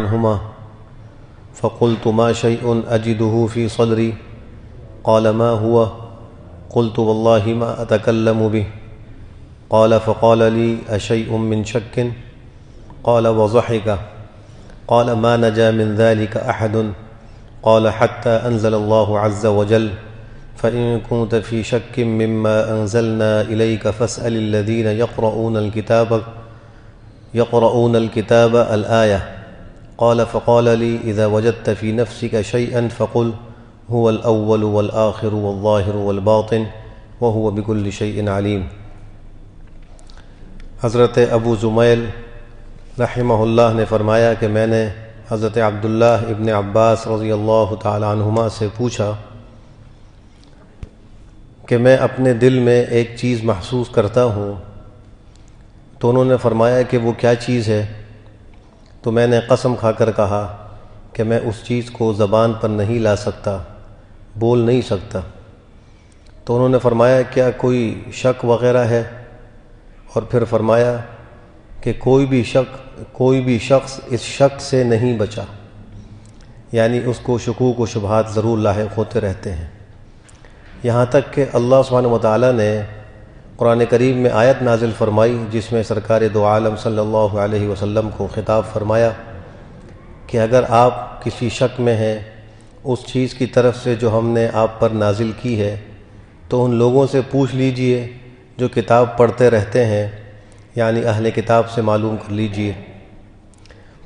عنهما فقلت ما شيء أجده في صدري قال ما هو قلت والله ما أتكلم به قال فقال لي أشيء من شك قال وضحك قال ما نجا من ذلك أحد قال حتى أنزل الله عز وجل فإن كنت في شك مما أنزلنا إليك فاسأل الذين يقرؤون الكتاب الآية قال فقال لي إذا وجدت في نفسك شيئا فقل هو الأول والآخر والظاهر والباطن وهو بكل شيء عليم۔ حضرت ابو زمیل رحمہ اللہ نے فرمایا کہ میں نے حضرت عبداللہ ابن عباس رضی اللہ تعالی عنہما سے پوچھا کہ میں اپنے دل میں ایک چیز محسوس کرتا ہوں، تو انہوں نے فرمایا کہ وہ کیا چیز ہے؟ تو میں نے قسم کھا کر کہا کہ میں اس چیز کو زبان پر نہیں لا سکتا، بول نہیں سکتا۔ تو انہوں نے فرمایا کیا کوئی شک وغیرہ ہے؟ اور پھر فرمایا کہ کوئی بھی شخص اس شک سے نہیں بچا، یعنی اس کو شکوک و شبہات ضرور لاحق ہوتے رہتے ہیں، یہاں تک کہ اللہ سبحانہ وتعالی نے قرآن کریم میں آیت نازل فرمائی جس میں سرکار دو عالم صلی اللہ علیہ وسلم کو خطاب فرمایا کہ اگر آپ کسی شک میں ہیں اس چیز کی طرف سے جو ہم نے آپ پر نازل کی ہے تو ان لوگوں سے پوچھ لیجئے جو کتاب پڑھتے رہتے ہیں، یعنی اہل کتاب سے معلوم کر لیجئے۔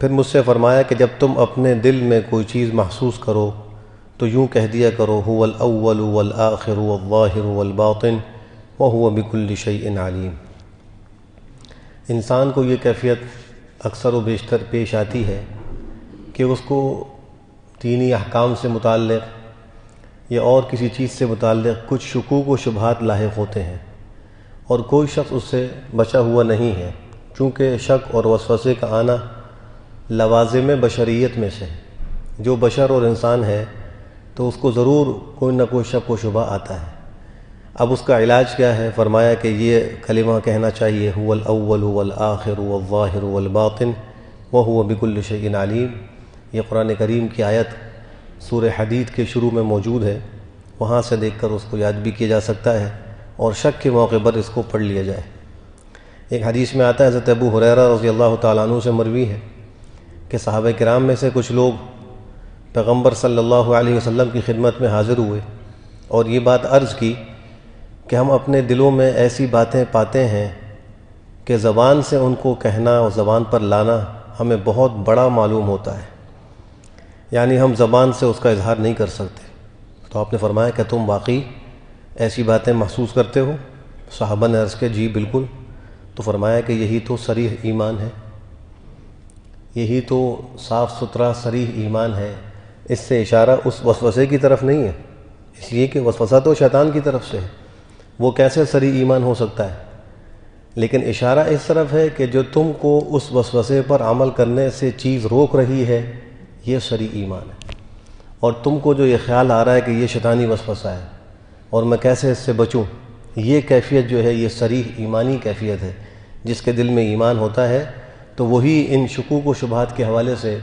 پھر مجھ سے فرمایا کہ جب تم اپنے دل میں کوئی چیز محسوس کرو تو یوں کہہ دیا کرو هو الاول والآخر والظاہر والباطن وهو بكل شيء علیم۔ انسان کو یہ کیفیت اکثر و بیشتر پیش آتی ہے کہ اس کو دینی احکام سے متعلق یا اور کسی چیز سے متعلق کچھ شکوک و شبہات لاحق ہوتے ہیں اور کوئی شخص اس سے بچا ہوا نہیں ہے، چونکہ شک اور وسوسے کا آنا لوازم بشریت میں سے، جو بشر اور انسان ہے تو اس کو ضرور کوئی نہ کوئی شک و شبہ آتا ہے۔ اب اس کا علاج کیا ہے؟ فرمایا کہ یہ کلمہ کہنا چاہیے هو الاول والآخر والظاہر والباطن وهو بكل شيء علیم۔ یہ قرآن کریم کی آیت سورہ حدید کے شروع میں موجود ہے، وہاں سے دیکھ کر اس کو یاد بھی کیا جا سکتا ہے اور شک کے موقع پر اس کو پڑھ لیا جائے۔ ایک حدیث میں آتا ہے، حضرت ابو ہریرہ رضی اللہ تعالیٰ عنہ سے مروی ہے کہ صحابہ کرام میں سے کچھ لوگ پیغمبر صلی اللہ علیہ وسلم کی خدمت میں حاضر ہوئے اور یہ بات عرض کی کہ ہم اپنے دلوں میں ایسی باتیں پاتے ہیں کہ زبان سے ان کو کہنا اور زبان پر لانا ہمیں بہت بڑا معلوم ہوتا ہے، یعنی ہم زبان سے اس کا اظہار نہیں کر سکتے۔ تو آپ نے فرمایا کہ تم واقعی ایسی باتیں محسوس کرتے ہو؟ صحابہ نے عرض کیا جی بالکل۔ تو فرمایا کہ یہی تو صریح ایمان ہے، یہی تو صاف ستھرا صریح ایمان ہے۔ اس سے اشارہ اس وسوسے کی طرف نہیں ہے، اس لیے کہ وسوسہ تو شیطان کی طرف سے ہے، وہ کیسے صریح ایمان ہو سکتا ہے؟ لیکن اشارہ اس طرف ہے کہ جو تم کو اس وسوسے پر عمل کرنے سے چیز روک رہی ہے یہ صریح ایمان ہے، اور تم کو جو یہ خیال آ رہا ہے کہ یہ شیطانی وسوسہ ہے اور میں کیسے اس سے بچوں، یہ کیفیت جو ہے یہ صریح ایمانی کیفیت ہے۔ جس کے دل میں ایمان ہوتا ہے تو وہی ان شکوک و شبہات کے حوالے سے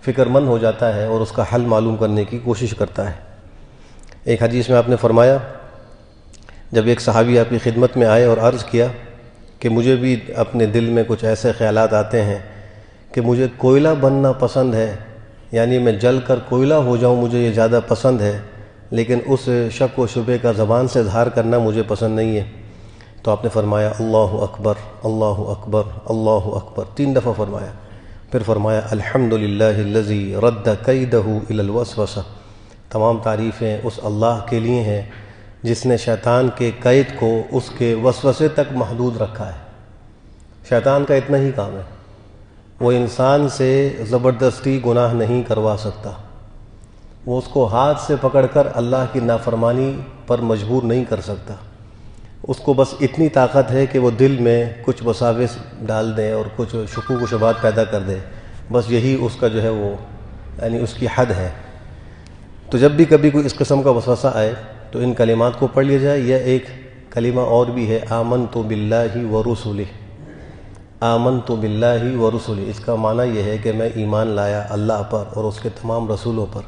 فکر مند ہو جاتا ہے اور اس کا حل معلوم کرنے کی کوشش کرتا ہے۔ ایک حدیث میں آپ نے فرمایا جب ایک صحابی آپ کی خدمت میں آئے اور عرض کیا کہ مجھے بھی اپنے دل میں کچھ ایسے خیالات آتے ہیں کہ مجھے کوئلہ بننا پسند ہے، یعنی میں جل کر کوئلہ ہو جاؤں مجھے یہ زیادہ پسند ہے، لیکن اس شک و شبے کا زبان سے اظہار کرنا مجھے پسند نہیں ہے۔ تو آپ نے فرمایا اللہ اکبر اللہ اکبر اللہ اکبر 3 دفعہ فرمایا، پھر فرمایا الحمدللہ الذی رد کیدہ الی الوسوسہ، تمام تعریفیں اس اللہ کے لیے ہیں جس نے شیطان کے قید کو اس کے وسوسے تک محدود رکھا ہے۔ شیطان کا اتنا ہی کام ہے، وہ انسان سے زبردستی گناہ نہیں کروا سکتا، وہ اس کو ہاتھ سے پکڑ کر اللہ کی نافرمانی پر مجبور نہیں کر سکتا۔ اس کو بس اتنی طاقت ہے کہ وہ دل میں کچھ وساوس ڈال دے اور کچھ شکوک و شبہات پیدا کر دے، بس یہی اس کا جو ہے وہ یعنی اس کی حد ہے۔ تو جب بھی کبھی کوئی اس قسم کا وسوسہ آئے تو ان کلمات کو پڑھ لیا جائے۔ یہ ایک کلمہ اور بھی ہے آمنت باللہ ورسلہ، آمنت باللہ و رسلی، اس کا معنی یہ ہے کہ میں ایمان لایا اللہ پر اور اس کے تمام رسولوں پر۔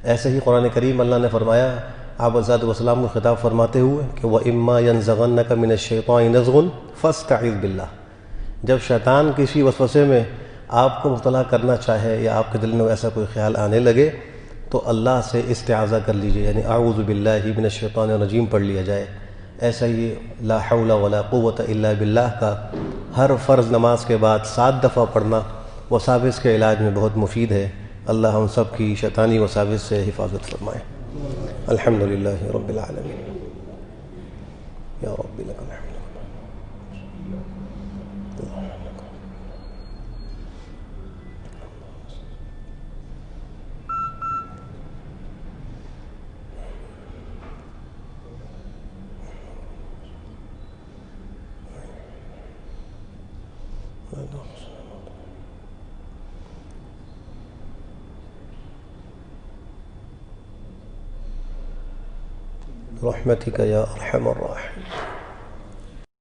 ایسے ہی قرآن کریم اللہ نے فرمایا آپ علیہ السلام کو خطاب فرماتے ہوئے کہ وَإِمَّا يَنزَغَنَّكَ مِنَ الشَّيْطَانِ نَزْغٌ فَاسْتَعِذْ بِاللَّهِ، جب شیطان کسی وسوسے میں آپ کو مبتلا کرنا چاہے یا آپ کے دل میں ایسا کوئی خیال آنے لگے تو اللہ سے استعاذہ کر لیجئے، یعنی اعوذ باللہ من الشیطان الرجیم پڑھ لیا جائے۔ ایسا ہی لا حول ولا قوت الا باللہ کا ہر فرض نماز کے بعد 7 دفعہ پڑھنا وساوس کے علاج میں بہت مفید ہے۔ اللہ ہم سب کی شیطانی وساوس سے حفاظت فرمائے۔ الحمدللہ رب العالمین، یا رب لک الحمد۔ برحمتک یا ارحم الراحمین۔